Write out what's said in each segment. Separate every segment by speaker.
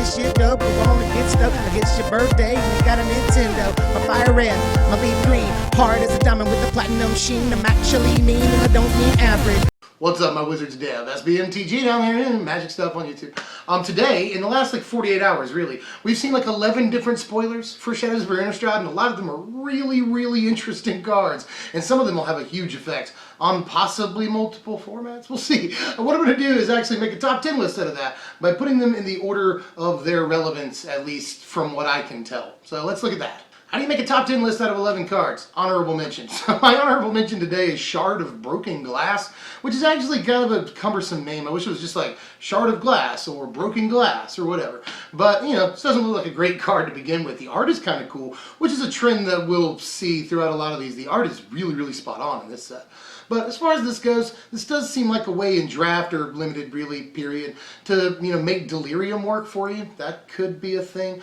Speaker 1: this shit dope. You wanna get stuck, I guess your birthday. You got a Nintendo, my fire red, my leaf green. Hard as a diamond with the platinum sheen. I'm actually mean and I don't mean average.
Speaker 2: What's up, my Wizards Dev? SBMTG down there and magic stuff on YouTube. Today, in the last like 48 hours, really, we've seen like 11 different spoilers for Shadows of Innistrad, and a lot of them are really interesting cards. And some of them will have a huge effect on possibly multiple formats. We'll see. What I'm going to do is actually make a top 10 list out of that by putting them in the order of their relevance, at least from what I can tell. So let's look at that. How do you make a top 10 list out of 11 cards? Honorable mentions. My honorable mention today is Shard of Broken Glass, which is actually kind of a cumbersome name. I wish it was just like Shard of Glass or Broken Glass or whatever. But, you know, this doesn't look like a great card to begin with. The art is kind of cool, which is a trend that we'll see throughout a lot of these. The art is really spot on in this set. But as far as this goes, this does seem like a way in draft or limited really period to, you know, make Delirium work for you. That could be a thing.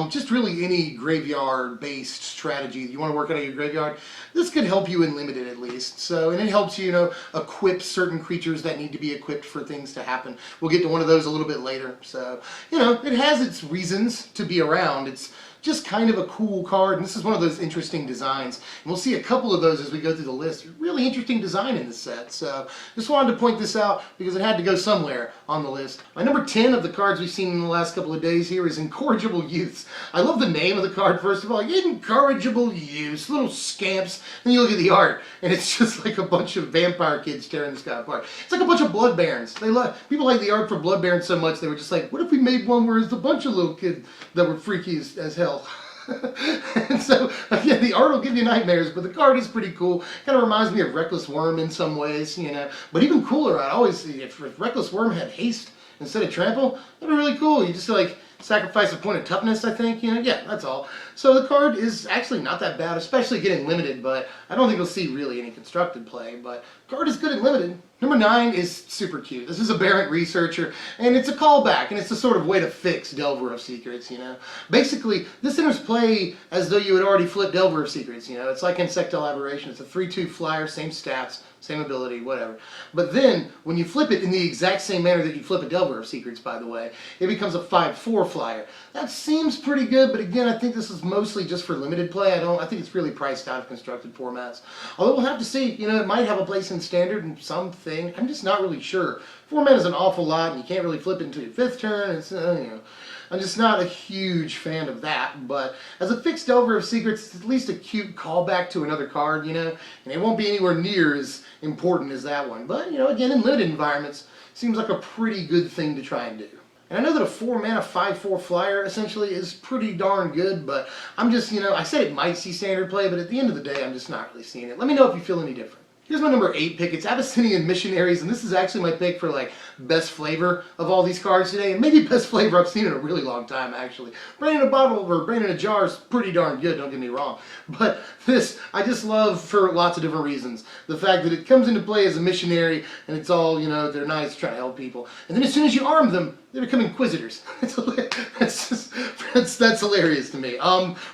Speaker 2: Just really any graveyard-based strategy that you want to work out of your graveyard, this could help you in limited at least. So, and it helps you, you know, equip certain creatures that need to be equipped for things to happen. We'll get to one of those a little bit later. So, you know, it has its reasons to be around. It's just kind of a cool card, and this is one of those interesting designs. And we'll see a couple of those as we go through the list. Really interesting design in this set, so just wanted to point this out because it had to go somewhere on the list. My number 10 of the cards we've seen in the last couple of days here is Incorrigible Youths. I love the name of the card, first of all. Incorrigible Youths, little scamps. Then you look at the art, and it's just like a bunch of vampire kids tearing this guy apart. It's like a bunch of Blood Barons. People like the art for Blood Barons so much, they were just like, what if we made one where it's a bunch of little kids that were freaky as hell? And so, again, the art will give you nightmares, but the card is pretty cool. Kind of reminds me of Reckless Worm in some ways, you know. But even cooler, I'd always see if Reckless Worm had haste instead of trample, that'd be really cool. You just like sacrifice a point of toughness, I think, you know. Yeah, that's all. So the card is actually not that bad, especially getting limited, but I don't think you'll see really any constructed play, but the card is good and limited. Number 9 is super cute. This is Aberrant Researcher, and it's a callback, and it's a sort of way to fix Delver of Secrets, you know. Basically, this enters play as though you had already flipped Delver of Secrets, you know. It's like Insectile Aberration. It's a 3/2 flyer, same stats, same ability, whatever. But then, when you flip it in the exact same manner that you flip a Delver of Secrets, by the way, it becomes a 5/4 flyer. That seems pretty good, but again, I think this is mostly just for limited play. I think it's really priced out of constructed formats. Although we'll have to see, you know, it might have a place in Standard and something. I'm just not really sure. 4 mana is an awful lot, and you can't really flip it until your 5th turn. It's, you know, I'm just not a huge fan of that, but as a fixed Delver of Secrets, it's at least a cute callback to another card, you know, and it won't be anywhere near as important as that one. But, you know, again, in limited environments, seems like a pretty good thing to try and do. And I know that a 4 mana 5/4 flyer essentially is pretty darn good, but I'm just, you know, I said it might see standard play, but at the end of the day, I'm just not really seeing it. Let me know if you feel any different. Here's my number 8 pick. It's Abyssinian Missionaries, and this is actually my pick for like best flavor of all these cards today, and maybe best flavor I've seen in a really long time, actually. Brain in a bottle or brain in a jar is pretty darn good, don't get me wrong. But this, I just love for lots of different reasons. The fact that it comes into play as a missionary, and it's all, you know, they're nice, trying to help people. And then as soon as you arm them, they become Inquisitors. That's hilarious to me.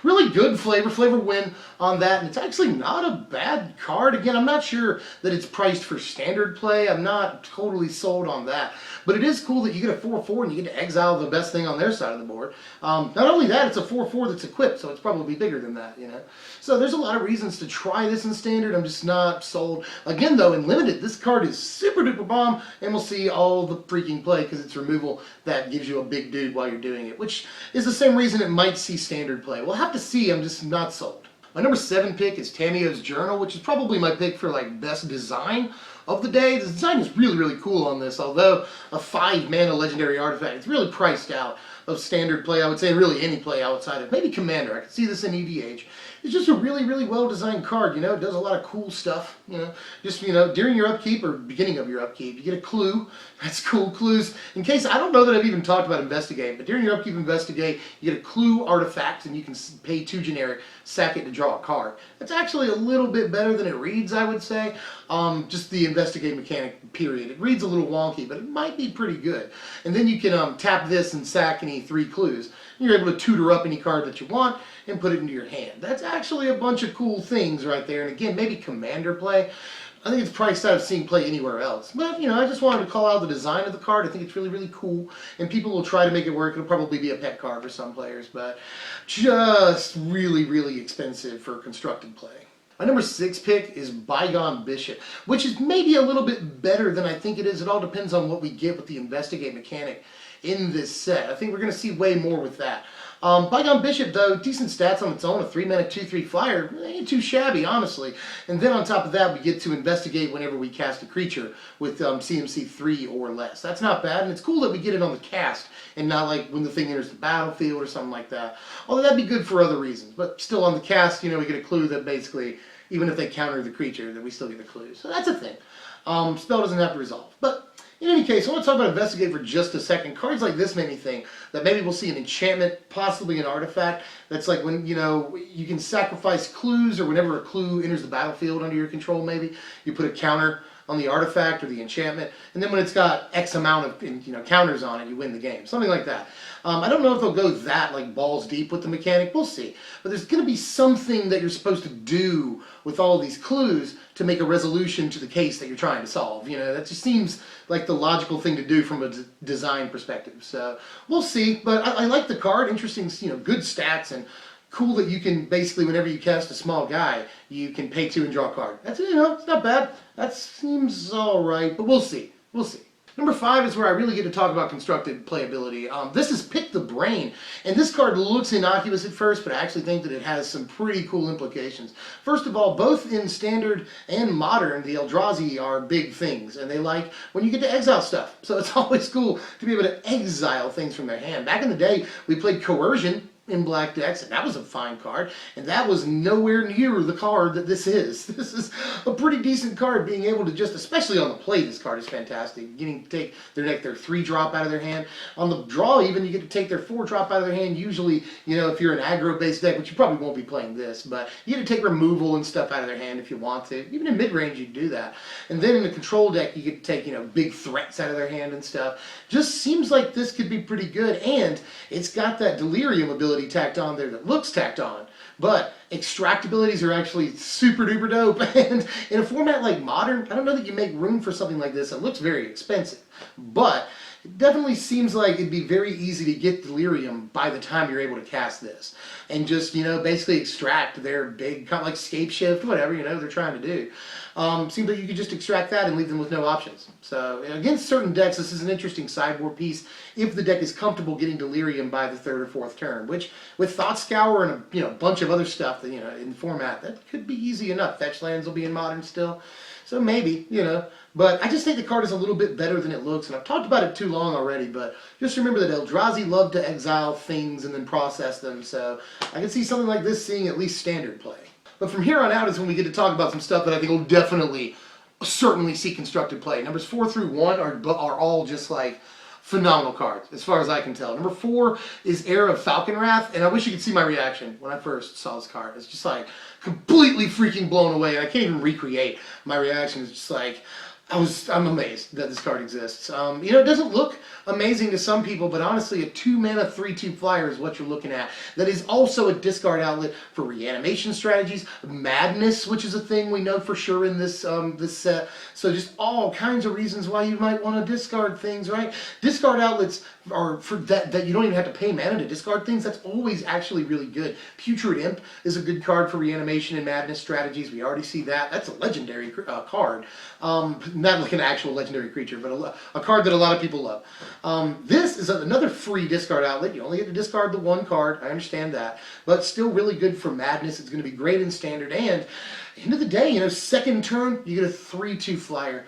Speaker 2: Really good flavor win on that, and it's actually not a bad card. Again, I'm not sure that it's priced for standard play. I'm not totally sold on that. But it is cool that you get a 4/4 and you get to exile the best thing on their side of the board. Not only that, it's a 4/4 that's equipped, so it's probably bigger than that, you know. So there's a lot of reasons to try this in standard. I'm just not sold. Again, though, in limited, this card is super duper bomb, and we'll see all the freaking play because it's removal that gives you a big dude while you're doing it, which is the same reason it might see standard play. We'll have to see. I'm just not sold. My number 7 pick is Tamio's Journal, which is probably my pick for like best design of the day. The design is really cool on this, although a 5 mana legendary artifact. It's really priced out of standard play, I would say, really any play outside of maybe Commander. I could see this in EDH. It's just a really well designed card, you know. It does a lot of cool stuff, you know. Just, you know, during your upkeep or beginning of your upkeep, you get a clue. That's cool. Clues. In case, I don't know that I've even talked about Investigate, but during your upkeep Investigate, you get a clue artifact, and you can pay 2 generic, sack it to draw a card. It's actually a little bit better than it reads, I would say. Just the Investigate mechanic, period. It reads a little wonky, but it might be pretty good. And then you can tap this and sack any 3 clues. You're able to tutor up any card that you want and put it into your hand. That's actually a bunch of cool things right there. And again, maybe Commander play. I think it's priced out of seeing play anywhere else. But, you know, I just wanted to call out the design of the card. I think it's really, really cool. And people will try to make it work. It'll probably be a pet card for some players. But just really, really expensive for constructed play. My number 6 pick is Bygone Bishop, which is maybe a little bit better than I think it is. It all depends on what we get with the Investigate mechanic in this set. I think we're going to see way more with that. Bygone Bishop, though, decent stats on its own, a 3-mana 2/3 flyer, ain't too shabby, honestly. And then on top of that, we get to investigate whenever we cast a creature with CMC 3 or less. That's not bad, and it's cool that we get it on the cast and not like when the thing enters the battlefield or something like that. Although that'd be good for other reasons, but still on the cast, you know, we get a clue that basically, even if they counter the creature, that we still get the clue. So that's a thing. Spell doesn't have to resolve. But in any case, I want to talk about Investigate for just a second. Cards like this make me think that maybe we'll see an enchantment, possibly an artifact. That's like when, you know, you can sacrifice clues, or whenever a clue enters the battlefield under your control, maybe, you put a counter on the artifact or the enchantment, and then when it's got X amount of, you know, counters on it, you win the game. Something like that. I don't know if they'll go that, like, balls deep with the mechanic. We'll see. But there's going to be something that you're supposed to do with all of these clues to make a resolution to the case that you're trying to solve. You know, that just seems like the logical thing to do from a design perspective. So we'll see. But I like the card. Interesting, you know, good stats, and cool that you can basically, whenever you cast a small guy, you can pay 2 and draw a card. That's, you know, it's not bad. That seems all right, but we'll see. We'll see. Number 5 is where I really get to talk about constructed playability. This is Pick the Brain, and this card looks innocuous at first, but I actually think that it has some pretty cool implications. First of all, both in Standard and Modern, the Eldrazi are big things, and they like when you get to exile stuff. So it's always cool to be able to exile things from their hand. Back in the day, we played Coercion in black decks, and that was a fine card, and that was nowhere near the card that this is. This is a pretty decent card, being able to just, especially on the play, this card is fantastic. Getting to take their 3-drop out of their hand. On the draw even, you get to take their 4-drop out of their hand. Usually, you know, if you're an aggro-based deck, which you probably won't be playing this, but you get to take removal and stuff out of their hand if you want to. Even in mid-range, you do that. And then in the control deck, you get to take, you know, big threats out of their hand and stuff. Just seems like this could be pretty good, and it's got that Delirium ability tacked on there that looks tacked on, but extractabilities are actually super duper dope. And in a format like Modern, I don't know that you make room for something like this. It looks very expensive, but it definitely seems like it'd be very easy to get Delirium by the time you're able to cast this, and just, you know, basically extract their big, kind of like Scape Shift, whatever, you know, they're trying to do. Seems like you could just extract that and leave them with no options. So against certain decks, this is an interesting sideboard piece if the deck is comfortable getting Delirium by the 3rd or 4th turn, which with Thought Scour and a, you know, bunch of other stuff that, you know, in the format, that could be easy enough. Fetch lands will be in Modern still, so maybe, you know. But I just think the card is a little bit better than it looks, and I've talked about it too long already, but just remember that Eldrazi love to exile things and then process them, so I can see something like this seeing at least Standard play. But from here on out is when we get to talk about some stuff that I think will definitely, certainly see constructed play. Numbers 4 through 1 are all just like phenomenal cards, as far as I can tell. Number 4 is Heir of Falkenrath, and I wish you could see my reaction when I first saw this card. It's just like completely freaking blown away, and I can't even recreate my reaction. It's just like, I'm amazed that this card exists. You know, it doesn't look amazing to some people, but honestly, a 2-mana 3/2 flyer is what you're looking at. That is also a discard outlet for reanimation strategies, madness, which is a thing we know for sure in this this set. So just all kinds of reasons why you might want to discard things, right? Discard outlets are for that you don't even have to pay mana to discard things. That's always actually really good. Putrid Imp is a good card for reanimation and madness strategies. We already see that. That's a legendary card. Not like an actual legendary creature, but a card that a lot of people love. This is another free discard outlet. You only get to discard the 1 card. I understand that. But still really good for madness. It's going to be great in Standard. And at the end of the day, you know, 2nd turn, you get a 3/2 flyer.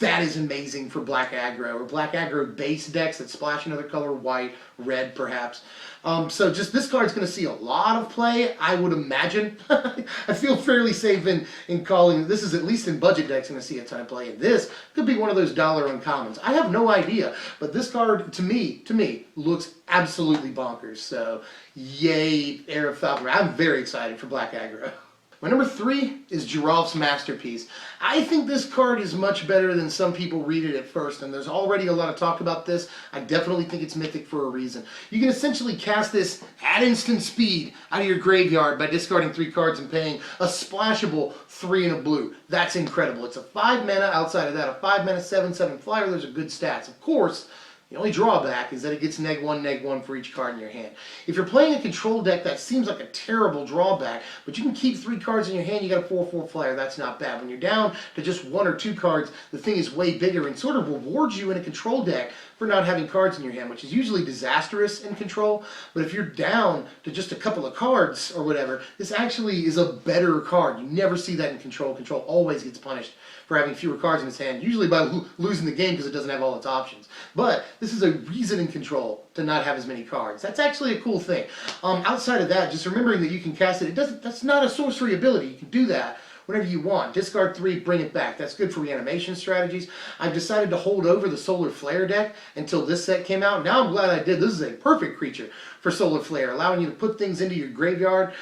Speaker 2: That is amazing for black aggro, or black aggro base decks that splash another color, white, red perhaps. So just this card's going to see a lot of play, I would imagine. I feel fairly safe in calling this is, at least in budget decks, going to see a ton of play. And this could be one of those dollar uncommons. I have no idea, but this card, to me, looks absolutely bonkers. So yay, Heir of Falconry. I'm very excited for black aggro. My number 3 is Geralf's Masterpiece. I think this card is much better than some people read it at first, and there's already a lot of talk about this. I definitely think it's mythic for a reason. You can essentially cast this at instant speed out of your graveyard by discarding 3 cards and paying a splashable 3 and a blue. That's incredible. It's a 5 mana. Outside of that, a 5 mana 7/7 flyer. Those are good stats. Of course, the only drawback is that it gets -1/-1 for each card in your hand. If you're playing a control deck, that seems like a terrible drawback, but you can keep 3 cards in your hand, you got a 4/4 flyer, that's not bad. When you're down to just 1 or 2 cards, the thing is way bigger and sort of rewards you in a control deck for not having cards in your hand, which is usually disastrous in control. But if you're down to just a couple of cards or whatever, this actually is a better card. You never see that in control. Control always gets punished for having fewer cards in its hand, usually by losing the game because it doesn't have all its options. But this is a reason in control to not have as many cards. That's actually a cool thing. Outside of that, just remembering that you can cast it. That's not a sorcery ability. You can do that whenever you want. Discard 3, bring it back. That's good for reanimation strategies. I've decided to hold over the Solar Flare deck until this set came out. Now I'm glad I did. This is a perfect creature for Solar Flare, allowing you to put things into your graveyard.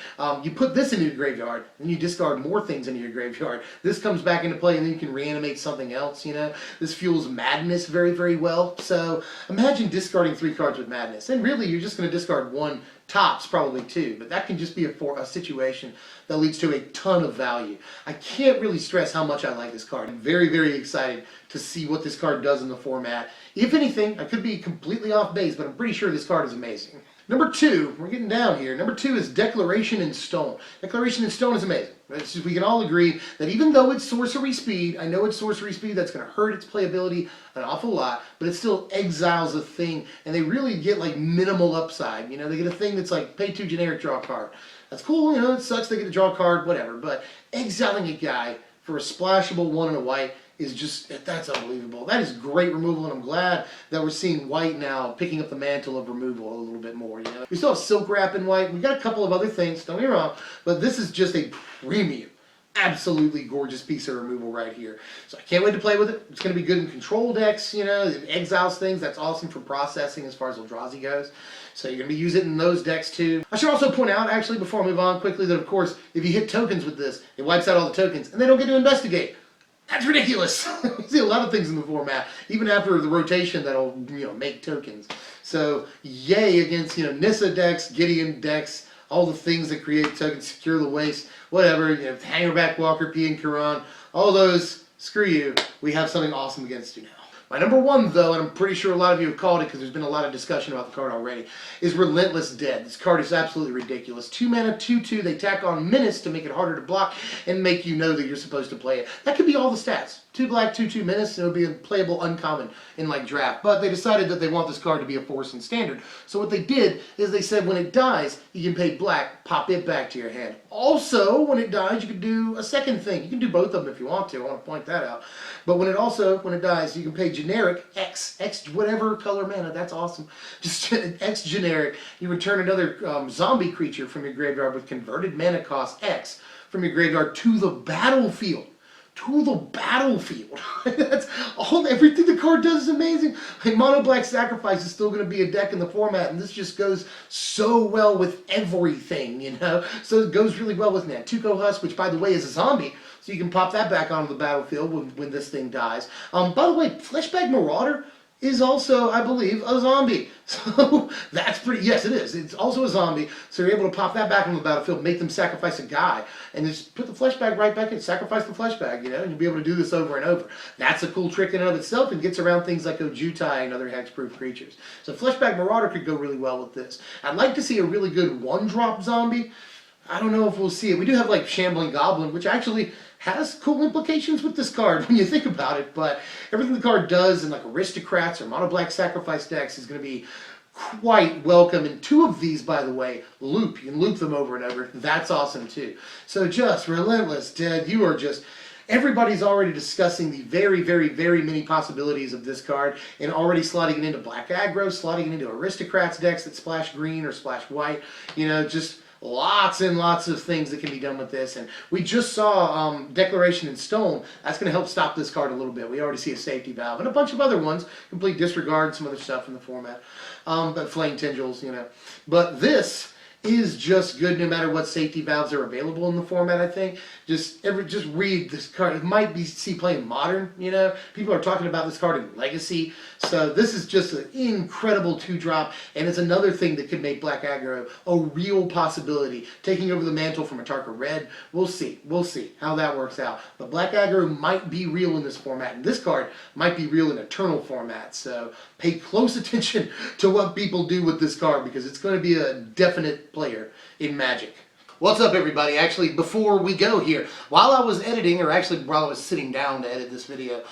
Speaker 2: You put this into your graveyard, and you discard more things into your graveyard. This comes back into play, and then you can reanimate something else, you know? This fuels Madness very, very well. So imagine discarding 3 cards with Madness. And really, you're just going to discard 1, tops probably 2, but that can just be a situation that leads to a ton of value. I can't really stress how much I like this card. I'm very, very excited to see what this card does in the format. If anything, I could be completely off base, but I'm pretty sure this card is amazing. Number 2, we're getting down here. Number 2 is Declaration in Stone. Declaration in Stone is amazing. We can all agree that even though it's sorcery speed, I know it's sorcery speed, that's going to hurt its playability an awful lot, but it still exiles a thing, and they really get like minimal upside. You know, they get a thing that's like pay 2 generic, draw a card. That's cool, you know, it sucks they get to draw a card, whatever, but exiling a guy for a splashable 1 and a white is just, that's unbelievable. That is great removal, and I'm glad that we're seeing white now picking up the mantle of removal a little bit more, you know. We still have Silk Wrap in white. We've got a couple of other things, don't get me wrong, but this is just a premium, absolutely gorgeous piece of removal right here. So I can't wait to play with it. It's going to be good in control decks, you know, it exiles things. That's awesome for processing as far as Eldrazi goes. So you're going to be using it in those decks too. I should also point out, actually, before I move on quickly, that of course, if you hit tokens with this, it wipes out all the tokens, and they don't get to investigate. That's ridiculous. You see a lot of things in the format, even after the rotation that'll, you know, make tokens. So yay against, you know, Nissa decks, Gideon decks, all the things that create tokens, Secure the Waste, whatever, you know, Hangerback Walker, P and Quran, all those, screw you. We have something awesome against you now. My number 1, though, and I'm pretty sure a lot of you have called it because there's been a lot of discussion about the card already, is Relentless Dead. This card is absolutely ridiculous. 2 mana, 2/2. They tack on Menace to make it harder to block and make you know that you're supposed to play it. That could be all the stats. 2 black, 2/2 Menace, and it would be a playable uncommon in like draft. But they decided that they want this card to be a force in standard. So what they did is they said when it dies, you can pay black, pop it back to your hand. Also, when it dies, you can do a second thing. You can do both of them if you want to. I want to point that out. But when it dies, you can pay generic X whatever color mana. That's awesome. Just X generic. You return another zombie creature from your graveyard with converted mana cost X from your graveyard to the battlefield. To the battlefield. That's all. Everything the card does is amazing. Like Mono Black Sacrifice is still going to be a deck in the format, and this just goes so well with everything, you know. So it goes really well with Nantuko Husk, which by the way is a zombie, so you can pop that back onto the battlefield when this thing dies. By the way, Fleshbag Marauder is also, I believe, a zombie. So that's pretty, yes it is. It's also a zombie. So you're able to pop that back on the battlefield, make them sacrifice a guy, and just put the flesh bag right back in, sacrifice the flesh bag, you know, and you'll be able to do this over and over. That's a cool trick in and of itself and gets around things like Ojutai and other hexproof creatures. So Fleshbag Marauder could go really well with this. I'd like to see a really good 1-drop zombie. I don't know if we'll see it. We do have like Shambling Goblin, which actually has cool implications with this card when you think about it, but everything the card does in like Aristocrats or Mono Black Sacrifice decks is going to be quite welcome. And 2 of these, by the way, loop. You can loop them over and over. That's awesome too. So just Relentless Dead, you are just... Everybody's already discussing the very, very, very many possibilities of this card and already slotting it into Black Aggro, slotting it into Aristocrats decks that splash green or splash white. You know, just... lots and lots of things that can be done with this, and we just saw Declaration in Stone. That's going to help stop this card a little bit. We already see a safety valve and a bunch of other ones, complete disregard, some other stuff in the format, but Flame Tendrils, you know. But this is just good no matter what safety valves are available in the format, I think. Just read this card. It might be play in Modern, you know. People are talking about this card in Legacy. So this is just an incredible 2-drop, and it's another thing that could make Black Aggro a real possibility. Taking over the mantle from Atarka Red. We'll see. We'll see how that works out. But Black Aggro might be real in this format, and this card might be real in Eternal format. So pay close attention to what people do with this card, because it's going to be a definite player in Magic. What's up, everybody? Actually, before we go here, while I was editing, or actually while I was sitting down to edit this video,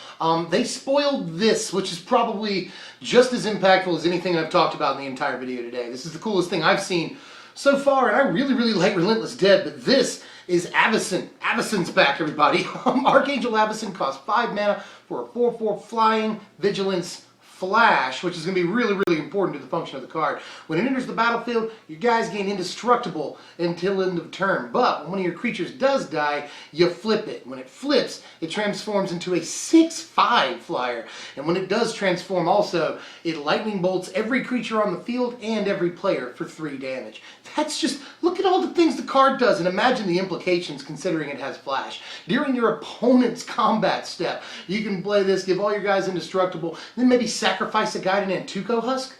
Speaker 2: they spoiled this, which is probably just as impactful as anything I've talked about in the entire video today. This is the coolest thing I've seen so far, and I really, really like Relentless Dead, but this is Avacyn. Avacyn's back, everybody. Archangel Avacyn costs 5 mana for a 4/4 flying vigilance flash, which is going to be really, really important to the function of the card. When it enters the battlefield, your guys gain indestructible until end of turn. But when one of your creatures does die, you flip it. When it flips, it transforms into a 6/5 flyer. And when it does transform also, it lightning bolts every creature on the field and every player for 3 damage. That's just, look at all the things the card does, and imagine the implications considering it has flash. During your opponent's combat step, you can play this, give all your guys indestructible, then maybe sacrifice a guy to Nantuko Husk.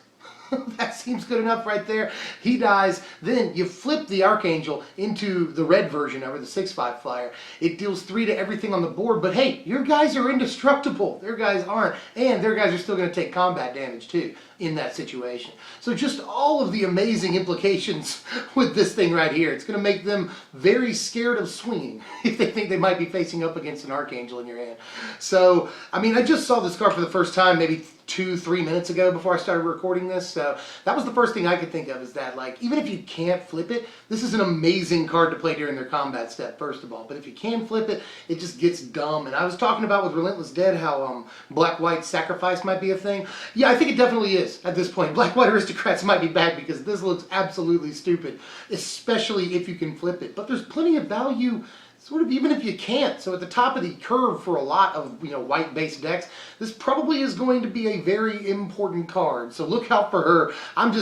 Speaker 2: That seems good enough right there. He dies. Then you flip the Archangel into the red version of it, the 6/5 flyer. It deals 3 to everything on the board, but hey, your guys are indestructible. Their guys aren't. And their guys are still going to take combat damage too in that situation. So just all of the amazing implications with this thing right here. It's going to make them very scared of swinging if they think they might be facing up against an Archangel in your hand. So, I mean, I just saw this card for the first time maybe 2-3 minutes ago before I started recording this, so that was the first thing I could think of, is that, like, even if you can't flip it, this is an amazing card to play during their combat step, first of all. But if you can flip it, it just gets dumb. And I was talking about with Relentless Dead how black-white sacrifice might be a thing. Yeah, I think it definitely is at this point. Black-white aristocrats might be back because this looks absolutely stupid, especially if you can flip it. But there's plenty of value sort of even if you can't. So at the top of the curve for a lot of, you know, white-based decks, this probably is going to be a very important card. So look out for her. I'm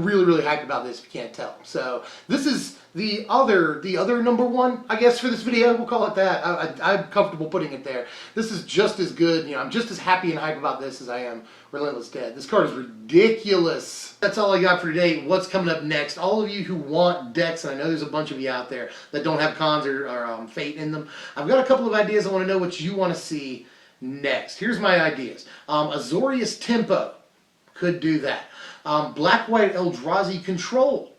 Speaker 2: really, really hyped about this, if you can't tell. So this is the other number one, I guess, for this video. We'll call it that. I'm comfortable putting it there. This is just as good. You know, I'm just as happy and hyped about this as I am Relentless Dead. This card is ridiculous. That's all I got for today. What's coming up next? All of you who want decks, and I know there's a bunch of you out there that don't have cons or fate in them, I've got a couple of ideas. I want to know what you want to see next. Here's my ideas. Azorius Tempo could do that. Black-White Eldrazi Control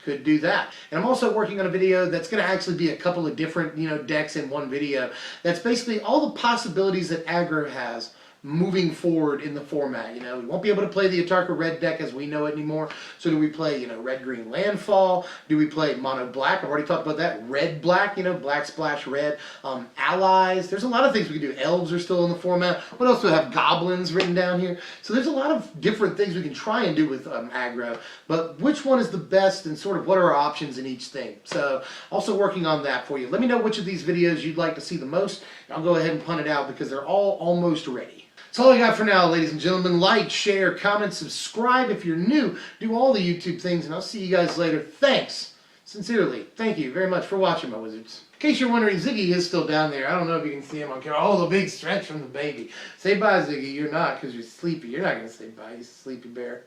Speaker 2: could do that. And I'm also working on a video that's going to actually be a couple of different, you know, decks in one video. That's basically all the possibilities that aggro has moving forward in the format. You know, we won't be able to play the Atarka Red deck as we know it anymore. So do we play, you know, red-green landfall? Do we play mono-black? I've already talked about that. Red-black, you know, black splash red. Allies. There's a lot of things we can do. Elves are still in the format. What else do we have? Goblins written down here. So there's a lot of different things we can try and do with aggro. But which one is the best, and sort of what are our options in each thing? So also working on that for you. Let me know which of these videos you'd like to see the most. I'll go ahead and punt it out because they're all almost ready. That's all I got for now, ladies and gentlemen. Like, share, comment, subscribe if you're new. Do all the YouTube things, and I'll see you guys later. Thanks. Sincerely, thank you very much for watching, my wizards. In case you're wondering, Ziggy is still down there. I don't know if you can see him on camera. Oh, the big stretch from the baby. Say bye, Ziggy. You're not, because you're sleepy. You're not going to say bye, you sleepy bear.